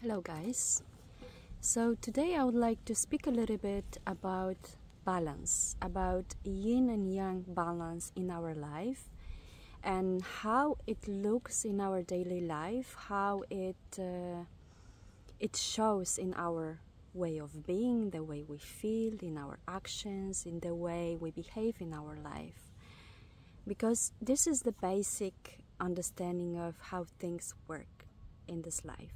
Hello guys. So today I would like to speak a little bit about balance, about yin and yang balance in our life and how it looks in our daily life, how it shows in our way of being, the way we feel, in our actions, in the way we behave in our life. Because this is the basic understanding of how things work in this life.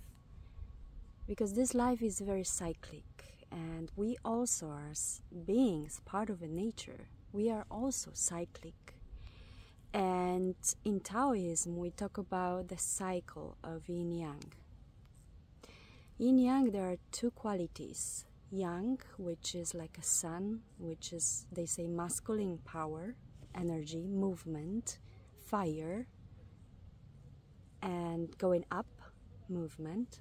Because this life is very cyclic, and we also are beings, part of a nature. We are also cyclic. And in Taoism, we talk about the cycle of Yin Yang. Yin Yang, there are two qualities. Yang, which is like a sun, which is, they say, masculine power, energy, movement, fire, and going up, movement.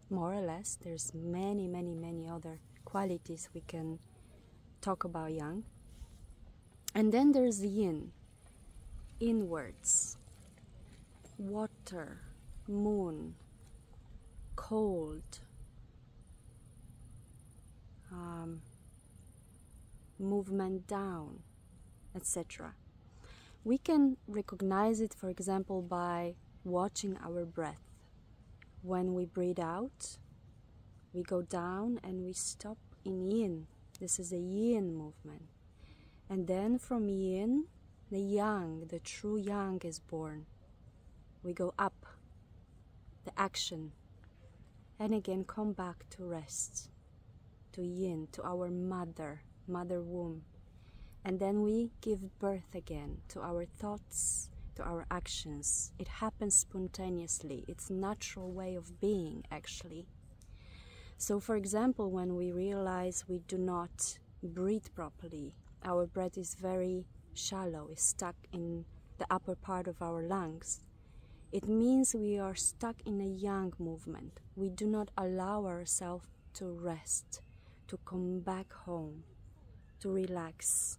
More or less, there's many other qualities we can talk about Yang. And then there's Yin, inwards, water, moon, cold, movement down, etc. We can recognize it, for example, by watching our breath. When we breathe out, we go down and we stop in Yin. This is a Yin movement. And then from Yin, the Yang, the true Yang is born. We go up, the action, and again come back to rest, to Yin, to our mother womb. And then we give birth again to our thoughts, to our actions. It happens spontaneously. It's a natural way of being, actually. So, for example, when we realize we do not breathe properly, our breath is very shallow, is stuck in the upper part of our lungs, it means we are stuck in a yang movement. We do not allow ourselves to rest, to come back home, to relax.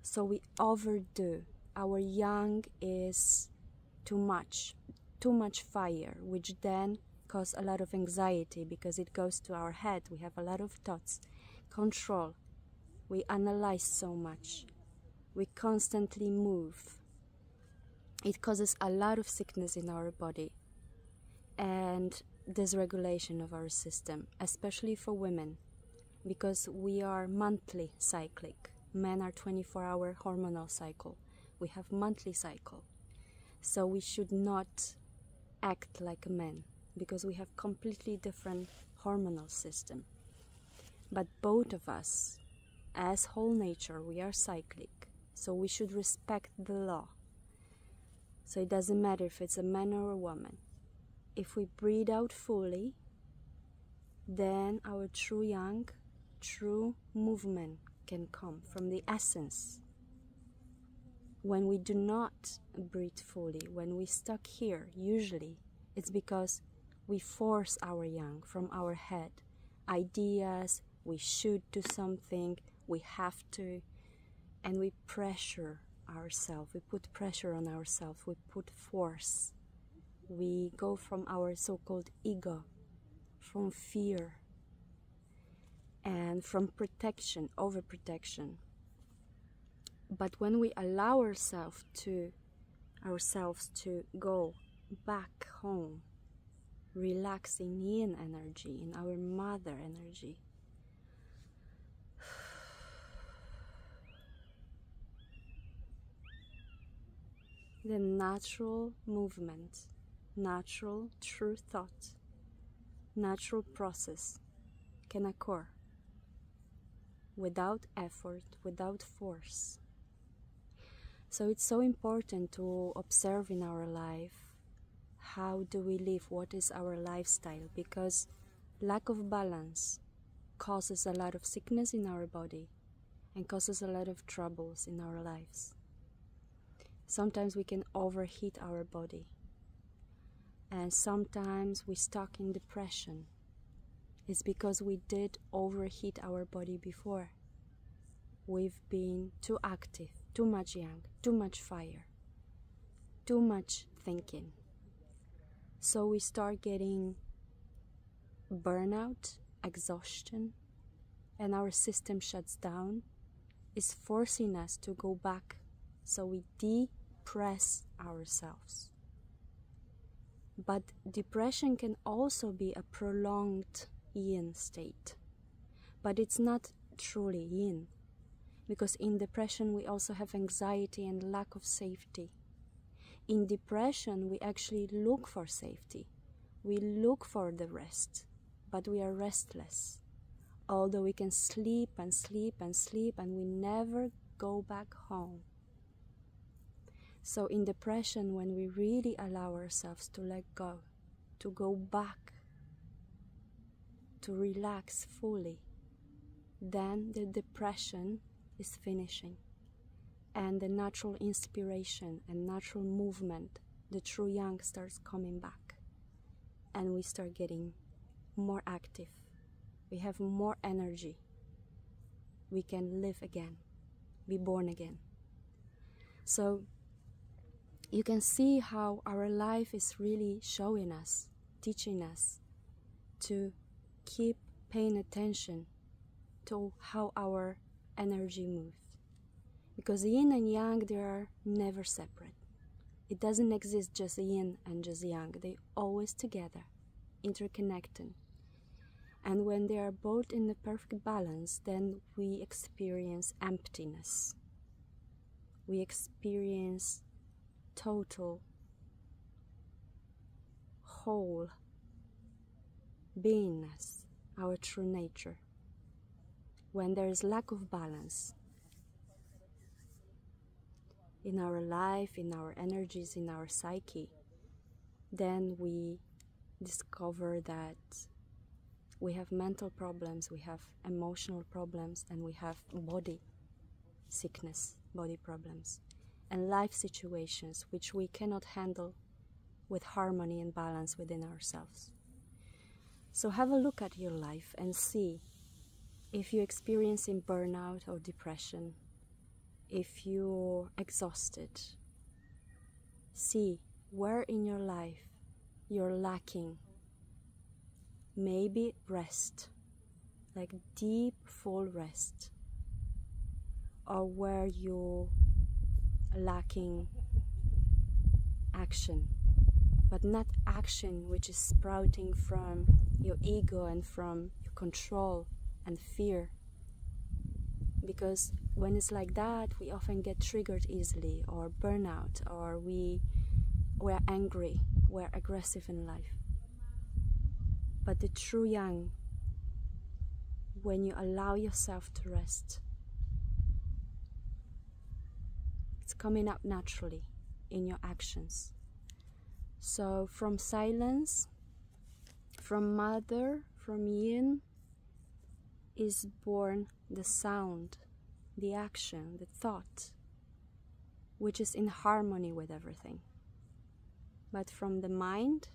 So we overdo. Our yang is too much fire, which then causes a lot of anxiety because it goes to our head. We have a lot of thoughts, control. We analyze so much. We constantly move. It causes a lot of sickness in our body and dysregulation of our system, especially for women, because we are monthly cyclic. Men are 24-hour hormonal cycle. We have monthly cycle. So we should not act like a man because we have completely different hormonal system. But both of us, as whole nature, we are cyclic. So we should respect the law. So it doesn't matter if it's a man or a woman. If we breathe out fully, then our true yang, true movement can come from the essence. When we do not breathe fully, when we stuck here, usually it's because we force our yang from our head. Ideas, we should do something, we have to, and we pressure ourselves. We put pressure on ourselves, we put force. We go from our so-called ego, from fear, and from protection, overprotection. But when we allow ourselves to go back home, relax in Yin energy, in our mother energy, the natural movement, natural true thought, natural process can occur without effort, without force. So it's so important to observe in our life how do we live, what is our lifestyle, because lack of balance causes a lot of sickness in our body and causes a lot of troubles in our lives. Sometimes we can overheat our body, and sometimes we stuck in depression. It's because we did overheat our body before. We've been too active, too much yang, too much fire, too much thinking. So we start getting burnout, exhaustion, and our system shuts down. Is forcing us to go back, so we depress ourselves. But depression can also be a prolonged yin state, but it's not truly yin, because in depression we also have anxiety and lack of safety. In depression we actually look for safety, we look for the rest, but we are restless. Although we can sleep and sleep and sleep, and we never go back home. So in depression, when we really allow ourselves to let go, to go back, to relax fully, then the depression is finishing. And the natural inspiration and natural movement, the true yang, starts coming back. And we start getting more active. We have more energy. We can live again, be born again. So you can see how our life is really showing us, teaching us to keep paying attention to how our energy moves. Because yin and yang, they are never separate. It doesn't exist just yin and just yang. They're always together, interconnected. And when they are both in the perfect balance, then we experience emptiness. We experience total, whole beingness, our true nature. When there is lack of balance in our life, in our energies, in our psyche, then we discover that we have mental problems, we have emotional problems, and we have body sickness, body problems, and life situations which we cannot handle with harmony and balance within ourselves. So have a look at your life and see if you're experiencing burnout or depression, if you're exhausted. See where in your life you're lacking. Maybe rest, like deep, full rest, or where you're lacking action, but not action which is sprouting from your ego and from your control and fear. Because when it's like that, we often get triggered easily, or burnout, or we're angry, we're aggressive in life. But the true yang, when you allow yourself to rest, it's coming up naturally in your actions. So from silence, from mother, from yin, is born the sound, the action, the thought, which is in harmony with everything. But from the mind,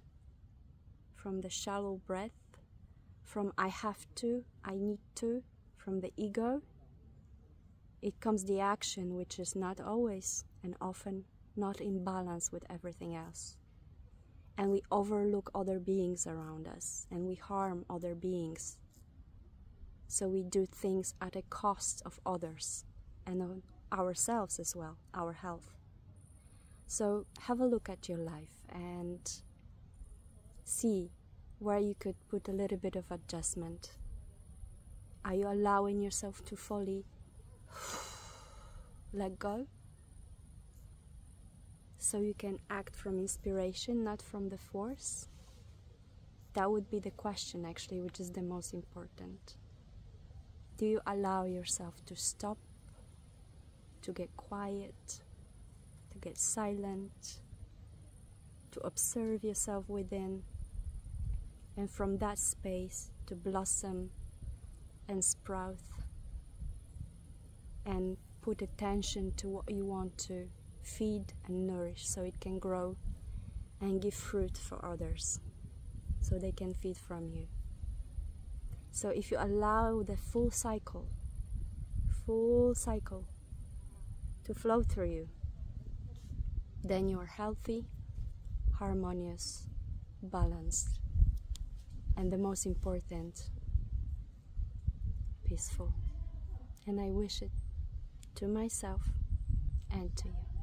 from the shallow breath, from I have to, I need to, from the ego, it comes the action which is not always and often not in balance with everything else. And we overlook other beings around us, and we harm other beings. So we do things at a cost of others and of ourselves as well, our health. So have a look at your life and see where you could put a little bit of adjustment. Are you allowing yourself to fully let go? So you can act from inspiration, not from the force? That would be the question actually, which is the most important. Do you allow yourself to stop, to get quiet, to get silent, to observe yourself within, and from that space to blossom and sprout and put attention to what you want to feed and nourish, so it can grow and give fruit for others, so they can feed from you. So if you allow the full cycle to flow through you, then you're healthy, harmonious, balanced, and the most important, peaceful. And I wish it to myself and to you.